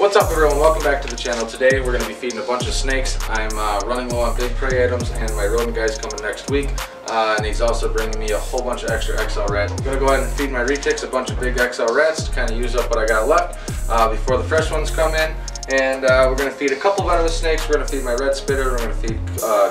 What's up everyone, welcome back to the channel. Today we're going to be feeding a bunch of snakes. I'm running low on big prey items and my rodent guy's coming next week. And he's also bringing me a whole bunch of extra XL rats. I'm going to go ahead and feed my retics a bunch of big XL rats to kind of use up what I got left before the fresh ones come in. And we're going to feed a couple venomous snakes. We're going to feed my red spitter, we're going to feed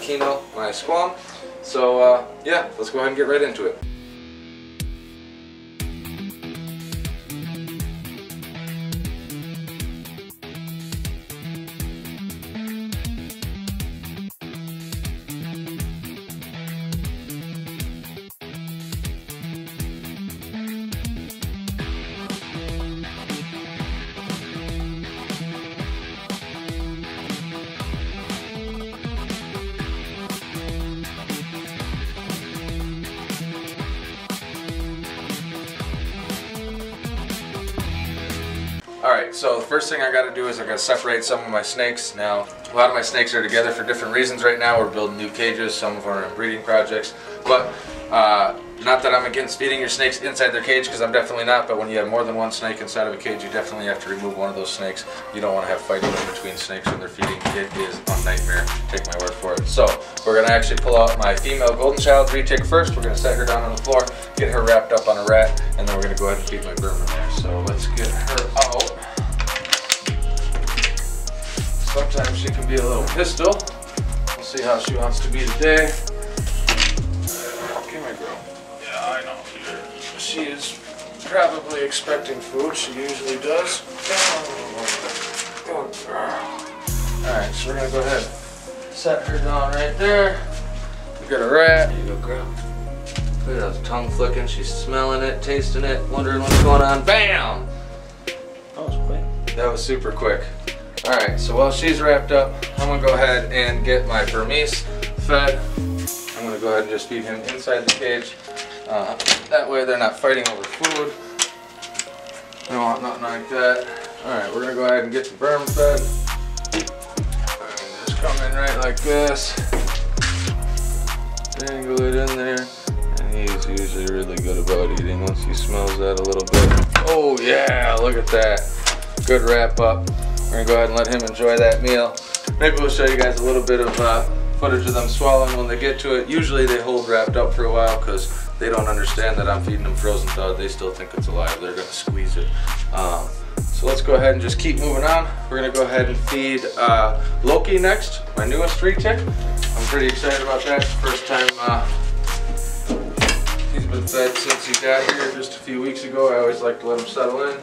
Kino, my squam. So yeah, let's go ahead and get right into it. Alright, so the first thing I got to do is I got to separate some of my snakes. Now, a lot of my snakes are together for different reasons right now. We're building new cages, some of them are in breeding projects. But, not that I'm against feeding your snakes inside their cage, because I'm definitely not, but when you have more than one snake inside of a cage, you definitely have to remove one of those snakes. You don't want to have fighting in between snakes when they're feeding. It is a nightmare, take my word for it. So, we're going to actually pull out my female golden child retic first. We're going to set her down on the floor, get her wrapped up on a rat, and then we're going to go ahead and feed my Burma there. So, let's get her out. Sometimes she can be a little pistol. We'll see how she wants to be today. Give me, girl. Yeah, I know. She is probably expecting food. She usually does. Good girl. Alright, so we're going to go ahead and set her down right there. We got a rat. There you go, girl. Look at that tongue flicking. She's smelling it, tasting it, wondering what's going on. BAM! That was quick. That was super quick. Alright, so while she's wrapped up, I'm going to go ahead and get my Burmese fed. I'm going to go ahead and just feed him inside the cage. That way they're not fighting over food. I don't want nothing like that. Alright, we're going to go ahead and get the Burm fed. And just come in right like this. Dangle it in there. And he's usually really good about eating once he smells that a little bit. Oh yeah, look at that. Good wrap up. We're going to go ahead and let him enjoy that meal. Maybe we'll show you guys a little bit of footage of them swallowing when they get to it. Usually they hold wrapped up for a while because they don't understand that I'm feeding them frozen thawed. They still think it's alive. They're going to squeeze it. So let's go ahead and just keep moving on. We're going to go ahead and feed Loki next, my newest retic. I'm pretty excited about that. First time he's been fed since he got here just a few weeks ago. I always like to let him settle in.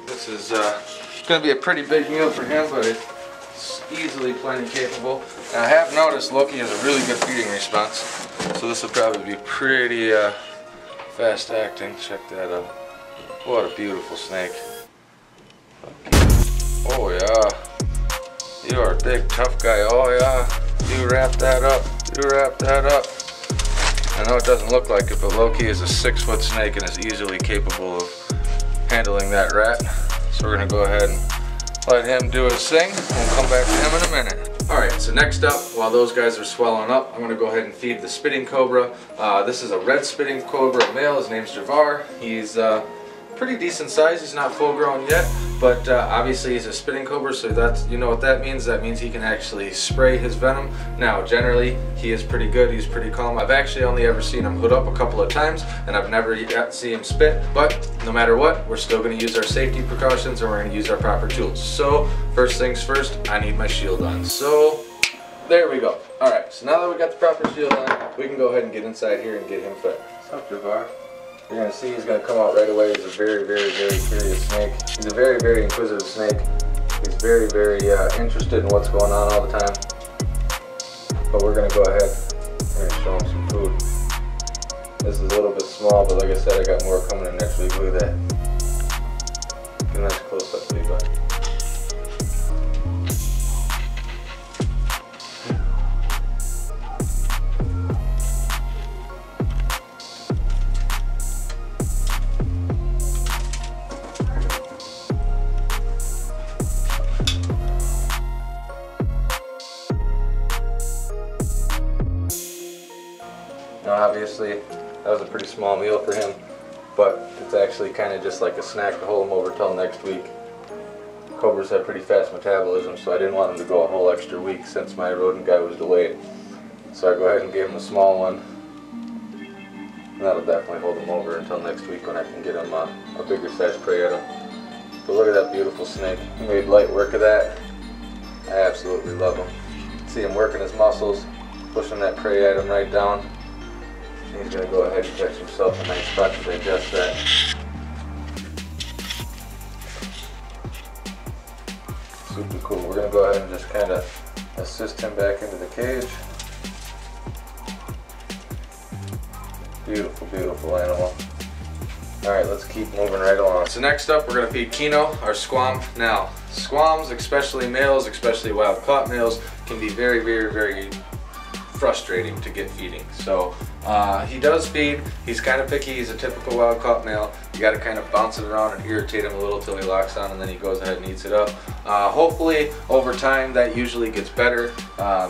This is going to be a pretty big meal for him, but it's easily plenty capable. And I have noticed Loki has a really good feeding response, so this will probably be pretty fast acting. Check that out. What a beautiful snake. Oh yeah. You are a big tough guy. Oh yeah. You wrap that up. You wrap that up. I know it doesn't look like it, but Loki is a 6-foot snake and is easily capable of handling that rat. So we're going to go ahead and let him do his thing. We'll come back to him in a minute. Alright, so next up, while those guys are swallowing up, I'm going to go ahead and feed the spitting cobra. This is a red spitting cobra male. His name's Javar. He's pretty decent size. He's not full grown yet, but obviously he's a spitting cobra, so that's, you know what that means. That means he can actually spray his venom. Now, generally, he is pretty good. He's pretty calm. I've actually only ever seen him hood up a couple of times, and I've never yet seen him spit. But no matter what, we're still going to use our safety precautions, and we're going to use our proper tools. So, first things first, I need my shield on. So, there we go. Alright, so now that we got the proper shield on, we can go ahead and get inside here and get him fed. What's up, Javar? You're going to see he's going to come out right away. He's a very, very, very curious snake. He's a very, very inquisitive snake. He's very, very interested in what's going on all the time. But we're going to go ahead and show him some food. This is a little bit small, but like I said, I got more coming in next week. Look at that. Get a nice close up, big bud. Now obviously that was a pretty small meal for him, but it's actually kind of just like a snack to hold him over till next week. Cobras have pretty fast metabolism, so I didn't want him to go a whole extra week since my rodent guy was delayed. So I go ahead and gave him a small one. And that'll definitely hold him over until next week when I can get him a bigger size prey at him. But look at that beautiful snake. He made light work of that. I absolutely love him. See him working his muscles, pushing that prey at him right down. He's going to go ahead and catch himself a nice spot to digest that. Super cool. We're going to go ahead and just kind of assist him back into the cage. Beautiful, beautiful animal. Alright, let's keep moving right along. So next up, we're going to feed Kino, our squam. Now, squams, especially males, especially wild-caught males, can be very, very, very frustrating to get feeding. So he does feed. He's kind of picky. He's a typical wild-caught male. You got to kind of bounce it around and irritate him a little till he locks on, and then he goes ahead and eats it up. Hopefully, over time, that usually gets better.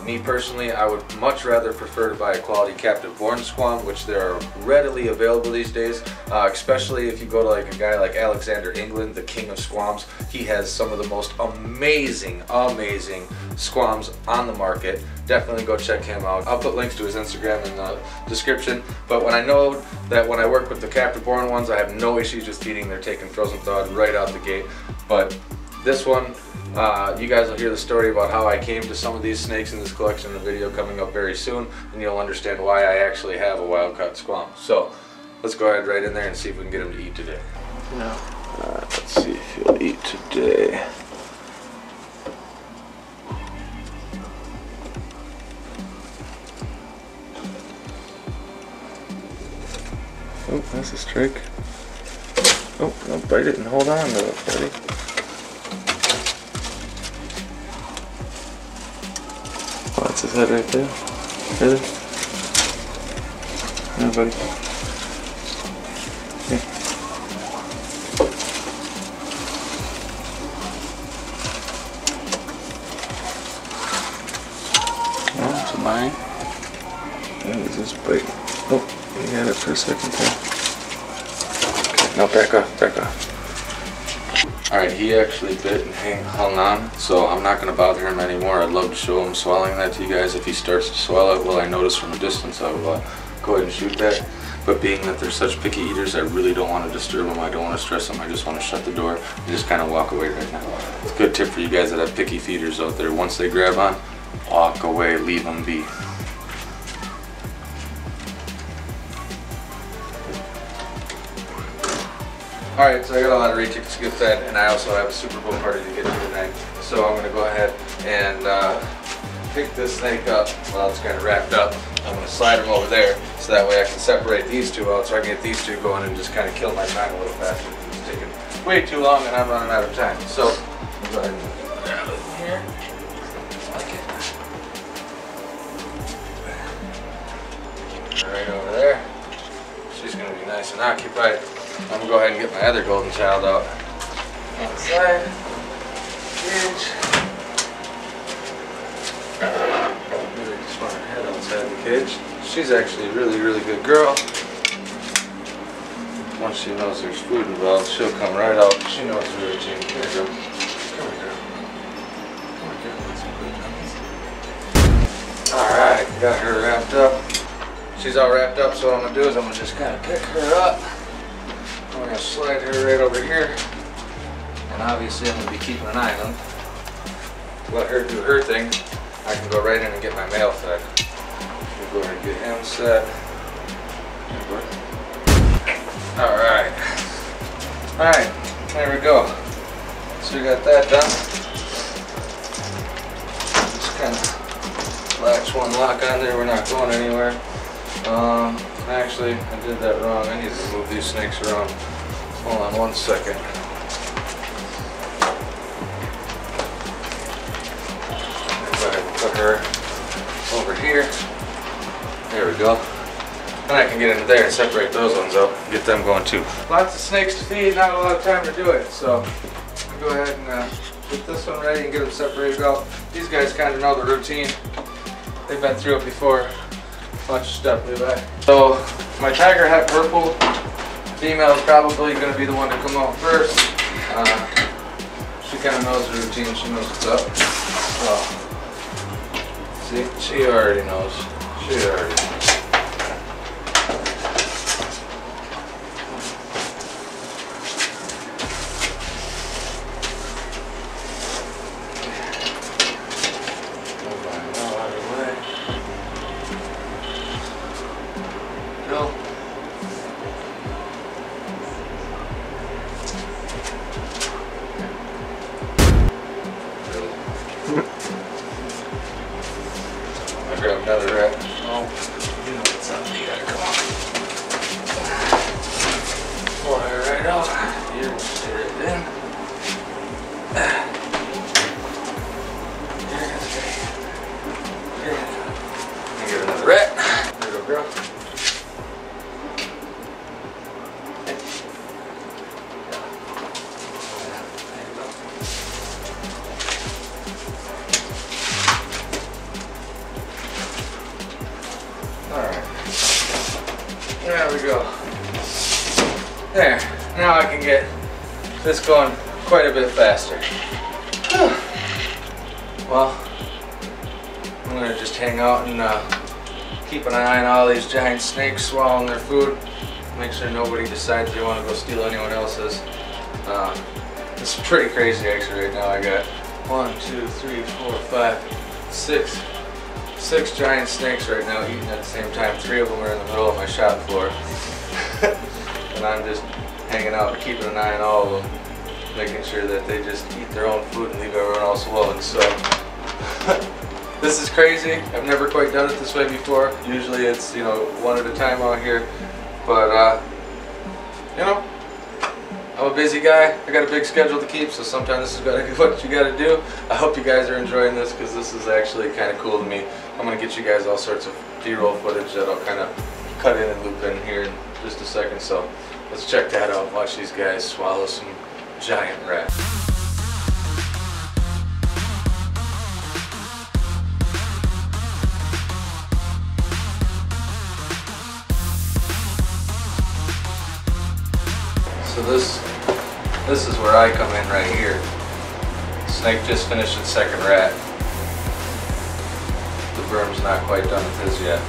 Me personally, I would much rather prefer to buy a quality captive-born squam, which there are readily available these days, especially if you go to like a guy like Alexander England, the king of squams. He has some of the most amazing, amazing squams on the market. Definitely go check him out. I'll put links to his Instagram in the description. But when I know that when I work with the captive-born ones, I have no issues with feeding. They're taking frozen thawed right out the gate. But this one, you guys will hear the story about how I came to some of these snakes in this collection in a video coming up very soon, and you'll understand why I actually have a wild-caught squam. So let's go ahead right in there and see if we can get him to eat today. Let's see if he'll eat today. Oh, that's a strike. Oh, don't bite it and hold on to it, buddy. Oh, that's his head right there. Really? Yeah, buddy. Yeah. Oh, it's mine. That is this bite. Oh, he had it for a second there. Okay, now back off, back off. Alright, he actually bit and hung on, so I'm not going to bother him anymore. I'd love to show him swallowing that to you guys. If he starts to swallow it, well, I notice from a distance, I will go ahead and shoot that. But being that they're such picky eaters, I really don't want to disturb them. I don't want to stress them. I just want to shut the door and just kind of walk away right now. It's a good tip for you guys that have picky feeders out there. Once they grab on, walk away, leave them be. Alright, so I got a lot of tickets to get fed, and I also have a Super Bowl party to get to tonight. So I'm going to go ahead and pick this snake up while it's kind of wrapped up. I'm going to slide him over there so that way I can separate these two out so I can get these two going and just kind of kill my time a little faster. It's taking way too long and I'm running out of time. So I'll go ahead and grab it here. Right over there. She's going to be nice and occupied. I'm going to go ahead and get my other golden child out. Outside. Cage. Really just want her head outside the cage. She's actually a really, really good girl. Once she knows there's food involved, she'll come right out. She knows her routine. Here you go. Come here, girl. Come here, girl. Let's put it on. Alright, got her wrapped up. She's all wrapped up, so what I'm going to do is I'm going to just kind of pick her up. I'm going to slide her right over here, and obviously I'm going to be keeping an eye on them. Let her do her thing. I can go right in and get my male fed. We'll go ahead and get him set. Alright. Alright, there we go. So we got that done. Just kind of latch one lock on there, we're not going anywhere. Actually, I did that wrong. I need to move these snakes around. Hold on one second. Go ahead and put her over here. There we go. And I can get into there and separate those ones out and get them going too. Lots of snakes to feed, not a lot of time to do it. So I'll go ahead and get this one ready and get them separated out. These guys kind of know the routine. They've been through it before. Bunch of stuff, Levi. So my tiger hat purple female is probably going to be the one to come out first. She kind of knows the routine. She knows what's up. Oh. See, she already knows. She already knows. I grab another rat. Oh, you know what's up. You gotta come on. Pull her right out. You stay right in. And get another rat. There you go, girl. Alright, there we go. There, now I can get this going quite a bit faster. Well, I'm going to just hang out and keep an eye on all these giant snakes swallowing their food. Make sure nobody decides they want to go steal anyone else's. It's pretty crazy actually right now. I got 1, 2, 3, 4, 5, 6 giant snakes right now eating at the same time. 3 of them are in the middle of my shop floor. And I'm just hanging out and keeping an eye on all of them, making sure that they just eat their own food and leave everyone else alone. So this is crazy. I've never quite done it this way before. Usually it's, you know, one at a time out here. But you know, I'm a busy guy. I got a big schedule to keep, so sometimes this is what you gotta do. I hope you guys are enjoying this because this is actually kind of cool to me. I'm gonna get you guys all sorts of B-roll footage that I'll kind of cut in and loop in here in just a second. So let's check that out. Watch these guys swallow some giant rats. So this is where I come in right here. Snake just finished its second rat. The berm's not quite done with his yet.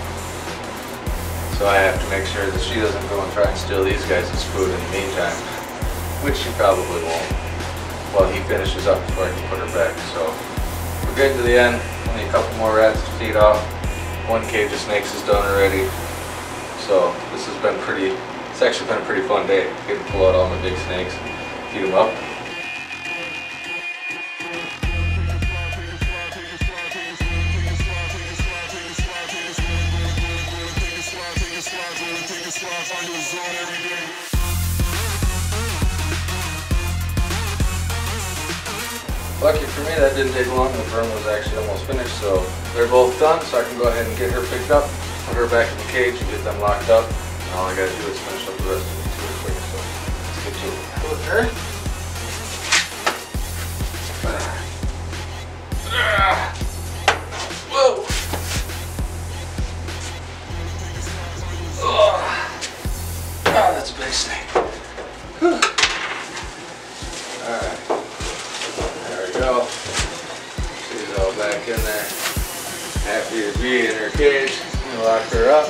So I have to make sure that she doesn't go and try and steal these guys' food in the meantime, which she probably won't, while he finishes up before I can put her back. So we're getting to the end. Only a couple more rats to feed off. 1 cage of snakes is done already. So this has been it's actually been a pretty fun day. Getting to pull out all my big snakes, feed them up. Lucky for me, that didn't take long. The berm was actually almost finished, so they're both done. So I can go ahead and get her picked up, put her back in the cage, and get them locked up. And all I gotta do is finish up the rest of the two quick. So let's get to it. With her. Whoa! Oh, that's a big snake. Alright. Go. She's all back in there. Happy to be in her cage. I'm gonna lock her up.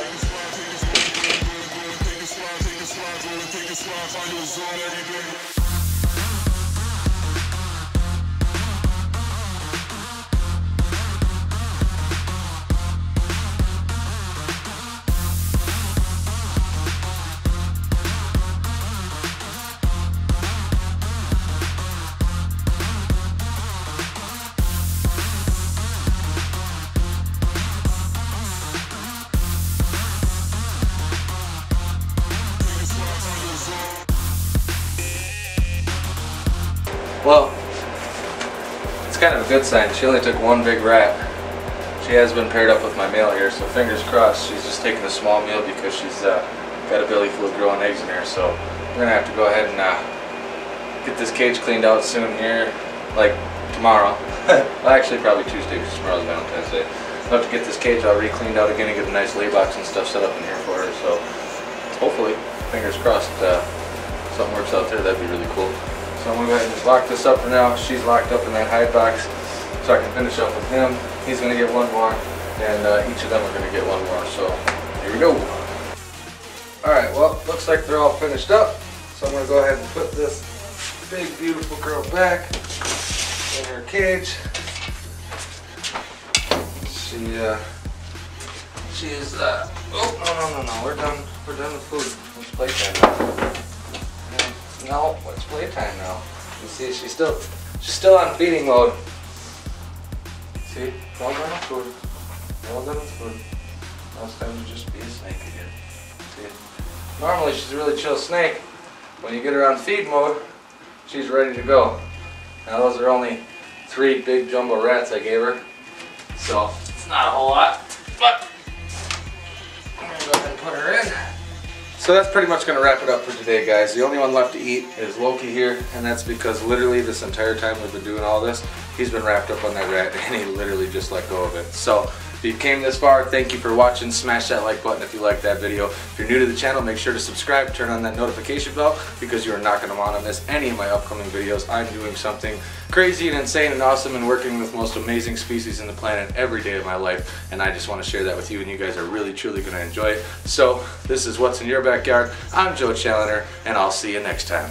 Well, it's kind of a good sign. She only took 1 big rat. She has been paired up with my male here, so fingers crossed. She's just taking a small meal because she's got a belly full of growing eggs in here. So we're gonna have to go ahead and get this cage cleaned out soon here, like tomorrow. Well, actually probably Tuesday because tomorrow's Valentine's Day. I'll have to get this cage all re-cleaned out again and get a nice lay box and stuff set up in here for her. So hopefully, fingers crossed, something works out there. That'd be really cool. So I'm gonna go ahead and just lock this up for now. She's locked up in that hide box, so I can finish up with him. He's gonna get one more, and each of them are gonna get one more. So here we go. All right, well, looks like they're all finished up. So I'm gonna go ahead and put this big, beautiful girl back in her cage. She is, oh, no, we're done with food. It's playtime now. No, it's playtime now. You see, she's still on feeding mode. See, all done with food. All done with food. Now it's time to just be a snake again. See, normally she's a really chill snake. When you get her on feed mode, she's ready to go. Now those are only 3 big jumbo rats I gave her, so it's not a whole lot, but I'm gonna go ahead and put her in. So that's pretty much gonna wrap it up for today, guys. The only one left to eat is Loki here, and that's because literally this entire time we've been doing all this, he's been wrapped up on that rat and he literally just let go of it. So if you came this far, thank you for watching. Smash that like button if you liked that video. If you're new to the channel, make sure to subscribe, turn on that notification bell, because you are not going to want to miss any of my upcoming videos. I'm doing something crazy and insane and awesome and working with the most amazing species in the planet every day of my life, and I just want to share that with you, and you guys are really truly going to enjoy it. So this is What's in Your Backyard. I'm Joe Challenger, and I'll see you next time.